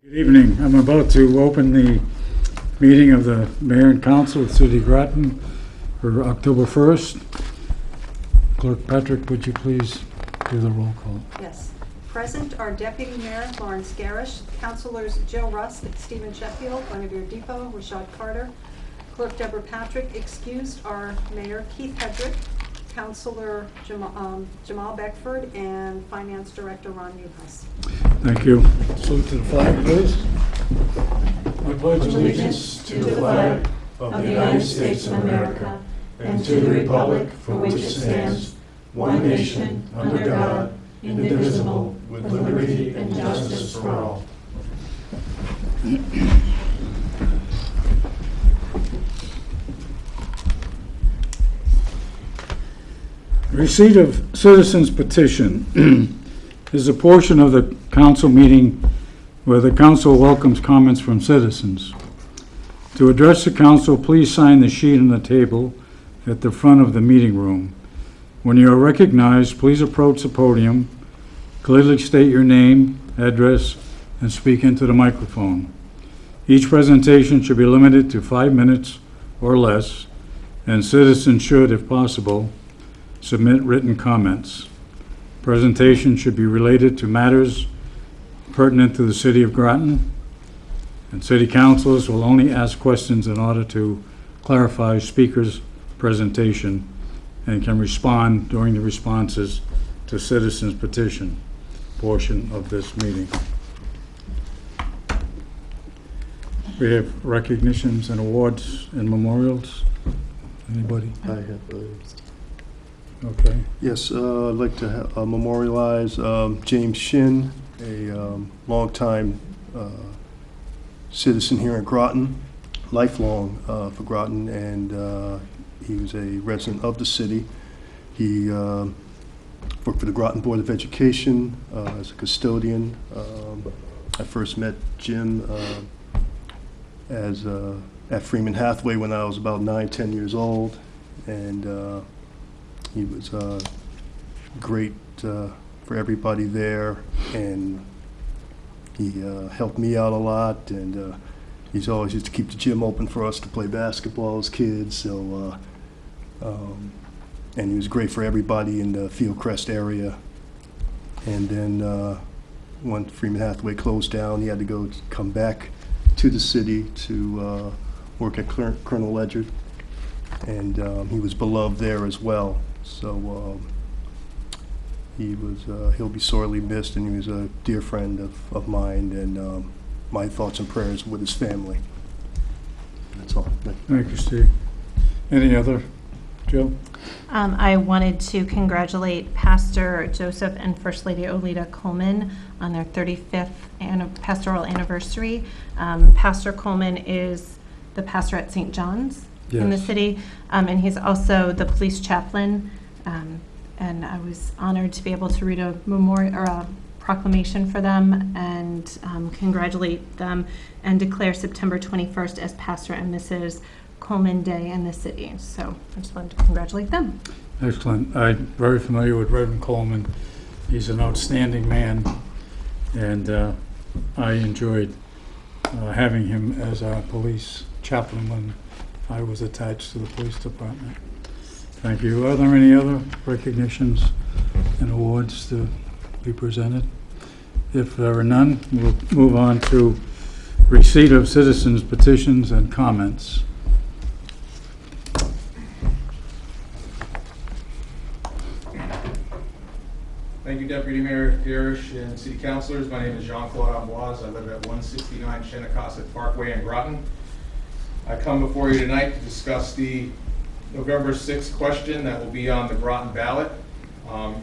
Good evening. I'm about to open the meeting of the Mayor and Council of the City of Groton for October 1st. Clerk Patrick, would you please do the roll call? Yes. Present are Deputy Mayor Lawrence Garish, Councilors Jill Rusk, Stephen Sheffield, Guinevere Depot, Rashad Carter, Clerk Deborah Patrick. Excused are Mayor Keith Hedrick, Councilor Jamal Beckford, and Finance Director Ron Newhouse. Thank you. Salute to the flag, please. I pledge allegiance to the flag of the United States of America and to the republic for which it stands, one nation, under God, indivisible, with liberty and justice for all. Receipt of citizens' petition is a portion of the council meeting where the council welcomes comments from citizens. To address the council, please sign the sheet on the table at the front of the meeting room. When you are recognized, please approach the podium, clearly state your name, address, and speak into the microphone. Each presentation should be limited to 5 minutes or less, and citizens should, if possible, submit written comments. Presentation should be related to matters pertinent to the City of Groton, and City Councilors will only ask questions in order to clarify speaker's presentation and can respond during the responses to citizens' petition portion of this meeting. We have recognitions and awards and memorials. Anybody? I have those. Okay. Yes, I'd like to memorialize James Shin, a longtime citizen here in Groton, lifelong for Groton, and he was a resident of the city. He worked for the Groton Board of Education as a custodian. I first met Jim at Freeman Hathaway when I was about 9-10 years old, and he was great for everybody there, and he helped me out a lot, and he's always used to keep the gym open for us to play basketball as kids. So, and he was great for everybody in the Fieldcrest area. And then when Freeman Hathaway closed down, he had to come back to the city to work at Colonel Ledger, and he was beloved there as well. So he'll be sorely missed, and he was a dear friend of mine, and my thoughts and prayers with his family. That's all. Thank you, Steve. Any other? Jill? I wanted to congratulate Pastor Joseph and First Lady Olita Coleman on their 35th pastoral anniversary. Pastor Coleman is the pastor at St. John's in the city, and he's also the police chaplain. And I was honored to be able to read a memorial or a proclamation for them and congratulate them and declare September 21st as Pastor and Mrs. Coleman Day in the city. So I just wanted to congratulate them. Excellent. I'm very familiar with Reverend Coleman. He's an outstanding man, and I enjoyed having him as our police chaplain when I was attached to the police department. Thank you. Are there any other recognitions and awards to be presented? If there are none, we'll move on to receipt of citizens' petitions and comments. Thank you, Deputy Mayor Garish and City Councilors. My name is Jean-Claude Amboise. I live at 169 Shinnecossett Parkway in Groton. I come before you tonight to discuss the November 6th question that will be on the Groton ballot.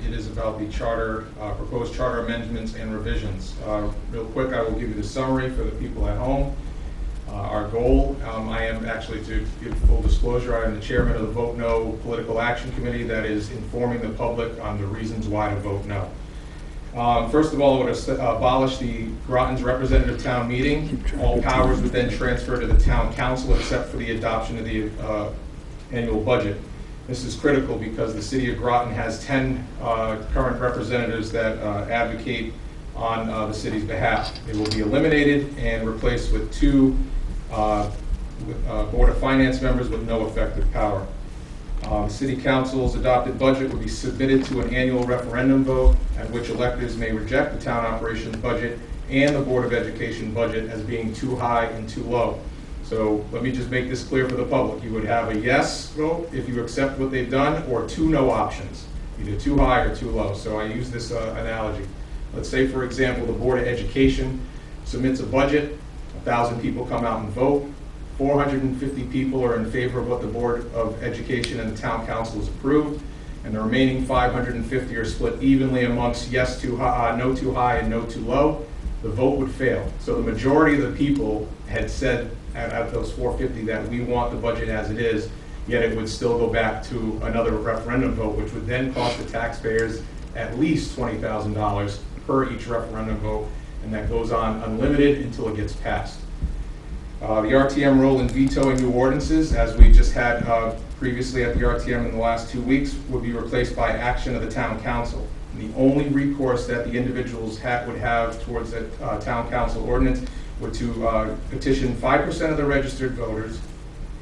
It is about the charter, proposed charter amendments and revisions. Real quick, I will give you the summary for the people at home. Our goal, I am actually, to give full disclosure, I am the chairman of the Vote No Political Action Committee that is informing the public on the reasons why to vote no. First of all, it would abolish the Groton's representative town meeting. All powers would then transfer to the town council except for the adoption of the annual budget. This is critical because the city of Groton has 10 current representatives that advocate on the city's behalf. It will be eliminated and replaced with two Board of Finance members with no effective power. The City Council's adopted budget will be submitted to an annual referendum vote at which electors may reject the town operations budget and the Board of Education budget as being too high and too low. So let me just make this clear for the public. You would have a yes vote if you accept what they've done, or two no options, either too high or too low. So I use this analogy. Let's say, for example, the Board of Education submits a budget, 1,000 people come out and vote, 450 people are in favor of what the Board of Education and the Town Council has approved, and the remaining 550 are split evenly amongst yes too high, no too high, and no too low. The vote would fail. So the majority of the people had said out of those 450 that we want the budget as it is, yet it would still go back to another referendum vote, which would then cost the taxpayers at least $20,000 per each referendum vote, and that goes on unlimited until it gets passed. The RTM role in vetoing new ordinances, as we just had previously at the RTM in the last 2 weeks, would be replaced by action of the Town Council. And the only recourse that the individuals would have towards a Town Council ordinance would to petition 5% of the registered voters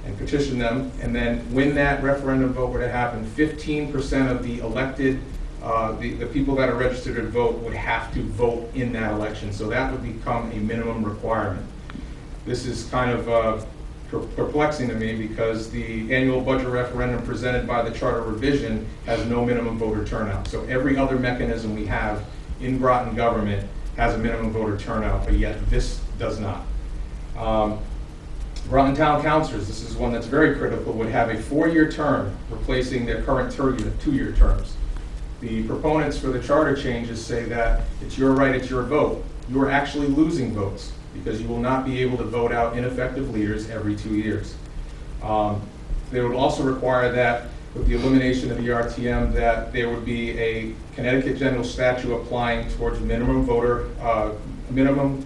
and petition them, and then when that referendum vote were to happen, 15% of the elected, the people that are registered to vote would have to vote in that election. So that would become a minimum requirement. This is kind of perplexing to me because the annual budget referendum presented by the charter revision has no minimum voter turnout. So every other mechanism we have in Groton government has a minimum voter turnout, but yet this does not. Groton Town Councilors, this is one that's very critical, would have a 4-year term replacing their current 2-year terms. The proponents for the charter changes say that it's your right, it's your vote. You are actually losing votes because you will not be able to vote out ineffective leaders every 2 years. They would also require that with the elimination of the RTM that there would be a Connecticut general statute applying towards minimum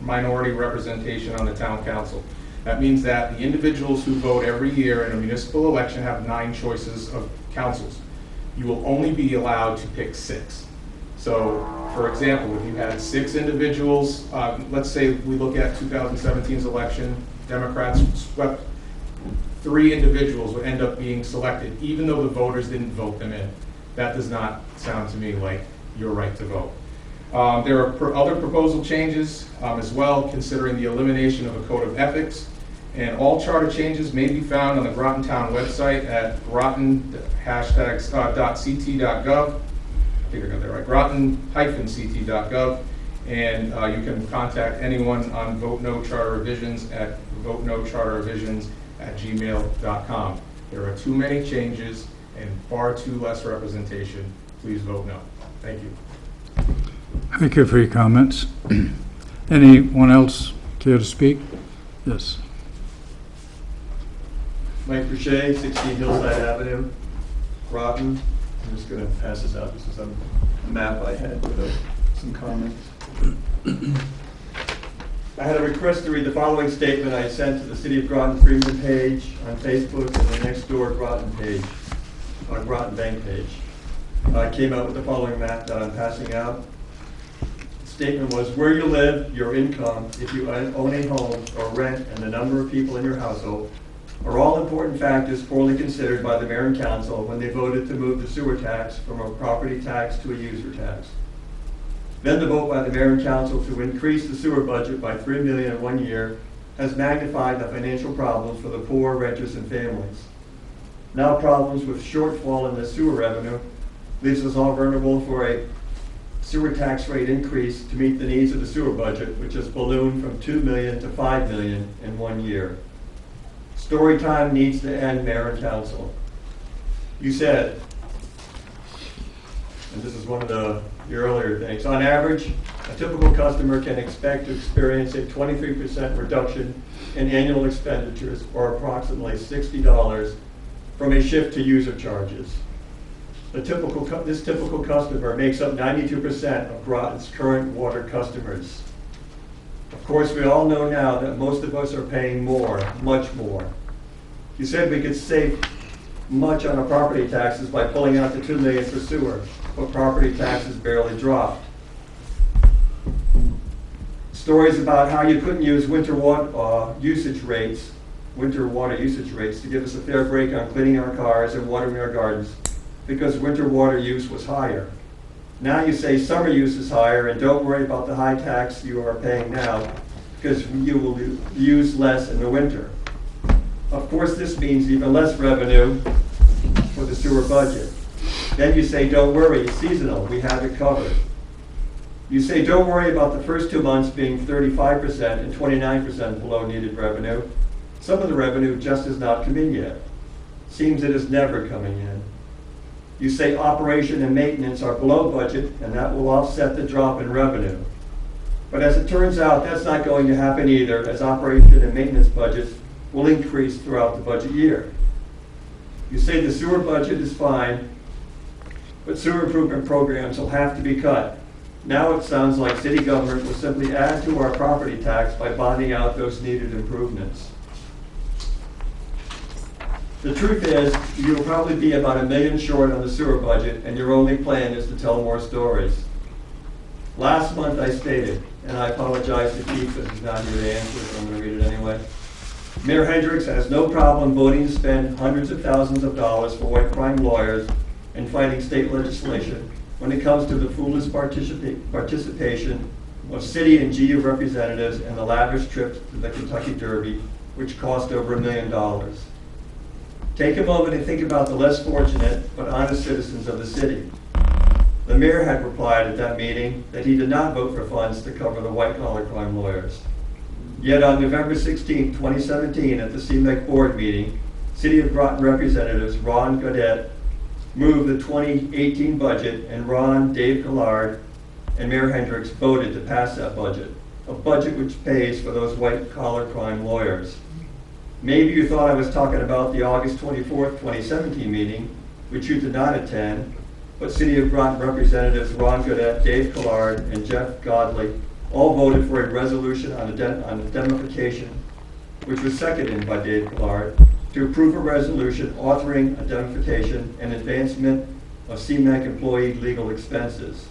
minority representation on the town council. That means that the individuals who vote every year in a municipal election have 9 choices of councils. You will only be allowed to pick 6. So, for example, if you had 6 individuals, let's say we look at 2017's election, Democrats swept, 3 individuals would end up being selected, even though the voters didn't vote them in. That does not sound to me like your right to vote. There are other proposal changes as well, considering the elimination of a code of ethics. And all charter changes may be found on the Groton Town website at groton-ct.gov. I think I got that right, groton-ct.gov. And you can contact anyone on Vote No Charter Revisions at votenocharterrevisions@gmail.com. There are too many changes and far too less representation. Please vote no. Thank you. Thank you for your comments. Anyone else care to speak? Yes. Mike Boucher, 16 Hillside Avenue, Groton. I'm just going to pass this out. This is a map I had with some comments. I had a request to read the following statement I sent to the City of Groton Freeman page on Facebook and the next door Groton page, on Groton Bank page. I came out with the following map that I'm passing out. The statement was, where you live, your income, if you own a home or rent, and the number of people in your household are all important factors poorly considered by the mayor and council when they voted to move the sewer tax from a property tax to a user tax. Then the vote by the mayor and council to increase the sewer budget by $3 million in 1 year has magnified the financial problems for the poor, renters, and families. Now problems with shortfall in the sewer revenue leaves us all vulnerable for a sewer tax rate increase to meet the needs of the sewer budget, which has ballooned from $2 million to $5 million in 1 year. Story time needs to end, mayor and council. You said, and this is one of the earlier things, on average, a typical customer can expect to experience a 23% reduction in annual expenditures, or approximately $60 from a shift to user charges. This typical customer makes up 92% of Groton's current water customers. Of course, we all know now that most of us are paying more, much more. You said we could save much on our property taxes by pulling out the $2 million for sewer, but property taxes barely dropped. stories about how you couldn't use winter water usage rates to give us a fair break on cleaning our cars and watering our gardens because winter water use was higher. Now you say summer use is higher and don't worry about the high tax you are paying now because you will use less in the winter. Of course, this means even less revenue for the sewer budget. Then you say, don't worry, it's seasonal, we have it covered. You say, don't worry about the first 2 months being 35% and 29% below needed revenue. Some of the revenue just has not come in yet. Seems it is never coming in. You say operation and maintenance are below budget, and that will offset the drop in revenue. But as it turns out, that's not going to happen either, as operation and maintenance budgets will increase throughout the budget year. You say the sewer budget is fine, but sewer improvement programs will have to be cut. Now it sounds like city government will simply add to our property tax by bonding out those needed improvements. The truth is, you'll probably be about $1 million short on the sewer budget, and your only plan is to tell more stories. Last month I stated, and I apologize to Keith because he's not here to answer, so I'm going to read it anyway. Mayor Hendricks has no problem voting to spend hundreds of thousands of dollars for white crime lawyers and fighting state legislation when it comes to the foolish participation of city and GU representatives and the lavish trips to the Kentucky Derby, which cost over $1 million. Take a moment and think about the less fortunate but honest citizens of the city. The mayor had replied at that meeting that he did not vote for funds to cover the white-collar crime lawyers. Yet on November 16, 2017, at the CMEC board meeting, City of Groton representatives Ron Gaudette moved the 2018 budget, and Ron, Dave Gillard, and Mayor Hendricks voted to pass that budget, a budget which pays for those white-collar crime lawyers. Maybe you thought I was talking about the August 24th, 2017 meeting, which you did not attend, but City of Groton representatives Ron Gaudette, Dave Gillard, and Jeff Godley all voted for a resolution on indemnification, which was seconded by Dave Gillard, to approve a resolution authoring indemnification and advancement of CMEC employee legal expenses.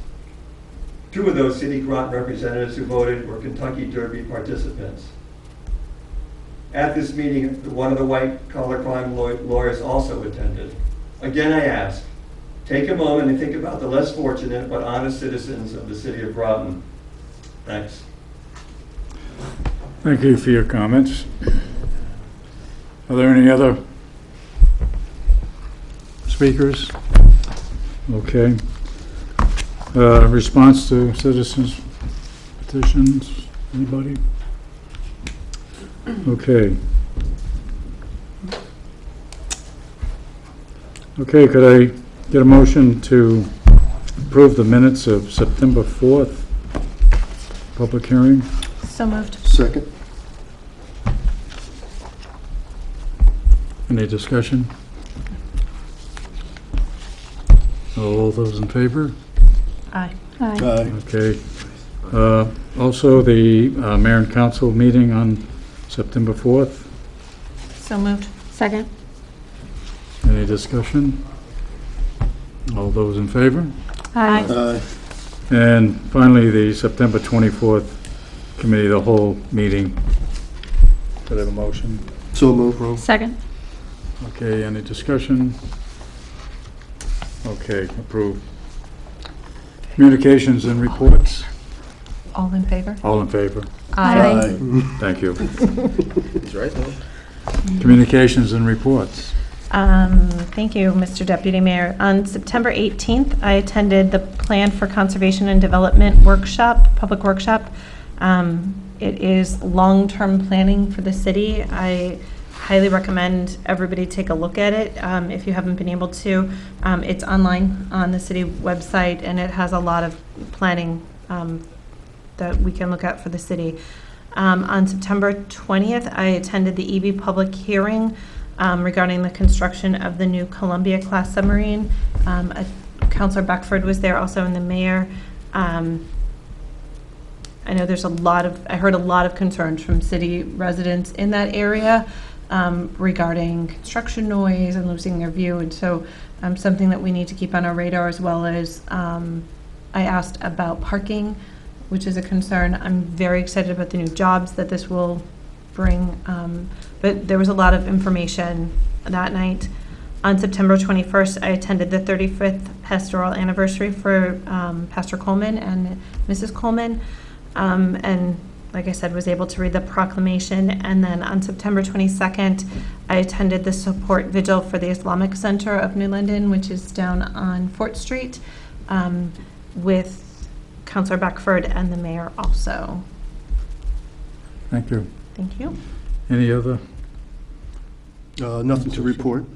2 of those City Groton representatives who voted were Kentucky Derby participants. At this meeting, one of the white-collar crime lawyers also attended. Again, I ask, take a moment and think about the less fortunate but honest citizens of the City of Groton. Thanks. Thank you for your comments. Are there any other speakers? Okay. Response to citizens' petitions? Anybody? Okay. Okay, could I get a motion to approve the minutes of September 4th public hearing? So moved. Second. Any discussion? All those in favor? Aye. Aye. Okay. Also, the mayor and council meeting on September 4th. So moved. Second. Any discussion? All those in favor? Aye. Aye. And finally, the September 24th committee of the whole meeting. Could I have a motion? So move, Ron. Second. Okay, any discussion? Okay, approved. Communications and reports. All in favor? All in favor? Aye. Thank you. He's right, though. Communications and reports. Thank you, Mr. Deputy Mayor. On September 18th, I attended the Plan for Conservation and Development workshop, public workshop. It is long-term planning for the city. I highly recommend everybody take a look at it if you haven't been able to. It's online on the city website, and it has a lot of planning that we can look at for the city. On September 20th, I attended the EB public hearing regarding the construction of the new Columbia-class submarine. Councilor Beckford was there also, and the mayor. I know there's I heard a lot of concerns from city residents in that area regarding construction noise and losing their view, and so something that we need to keep on our radar, as well as I asked about parking which is a concern. I'm very excited about the new jobs that this will bring, but there was a lot of information that night. On September 21st, I attended the 35th pastoral anniversary for Pastor Coleman and Mrs. Coleman, and like I said, was able to read the proclamation. And then on September 22nd, I attended the support vigil for the Islamic Center of New London, which is down on Fort Street, with Councillor Beckford and the mayor also. Thank you. Thank you. Any other? Nothing to report.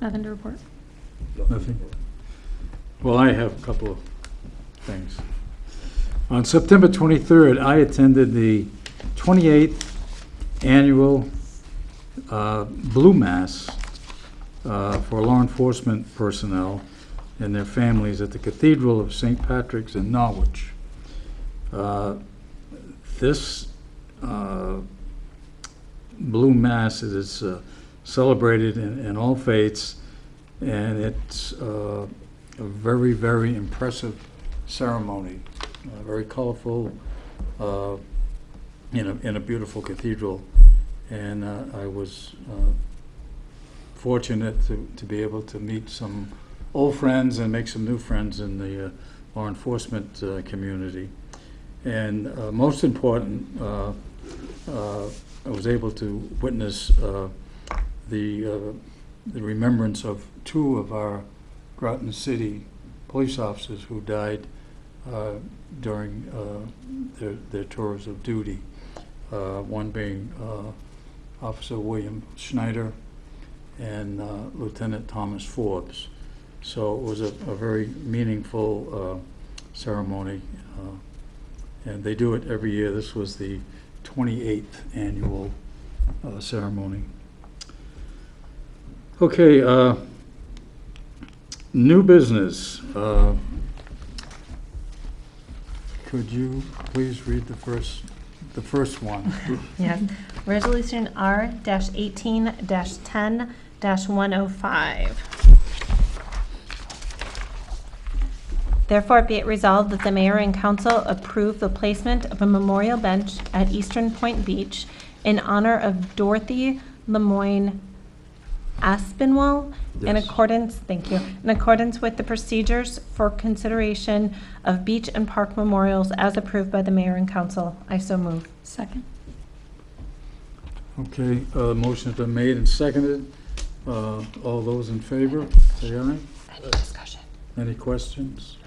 Nothing to report. Nothing? Well, I have a couple of things. On September 23rd, I attended the 28th annual Blue Mass for law enforcement personnel and their families at the Cathedral of St. Patrick's in Norwich. This Blue Mass is celebrated in all faiths, and it's a very, very impressive ceremony, very colorful, in a beautiful cathedral. And I was fortunate to be able to meet some old friends and make some new friends in the law enforcement community. And most important, I was able to witness the remembrance of two of our Groton City police officers who died during their tours of duty. One being Officer William Schneider and Lieutenant Thomas Forbes. So it was a very meaningful ceremony, and they do it every year. This was the 28th annual ceremony. Okay, new business. Could you please read the first one? Yes. Resolution R-18-10-105. Therefore, be it resolved that the mayor and council approve the placement of a memorial bench at Eastern Point Beach in honor of Dorothy LeMoine Aspinwall in Yes. accordance, thank you, in accordance with the procedures for consideration of beach and park memorials as approved by the mayor and council. I so move. Second. Okay, motion's been made and seconded. All those in favor, say aye. Any discussion? Any questions?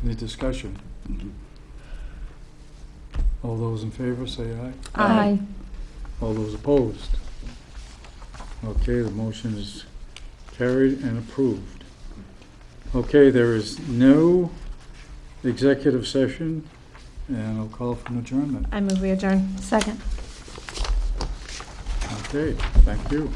Any discussion? All those in favor, say aye. Aye. All those opposed? Okay, the motion is carried and approved. Okay, there is no executive session, and I'll call for an adjournment. I move we adjourn. Second. Okay, thank you.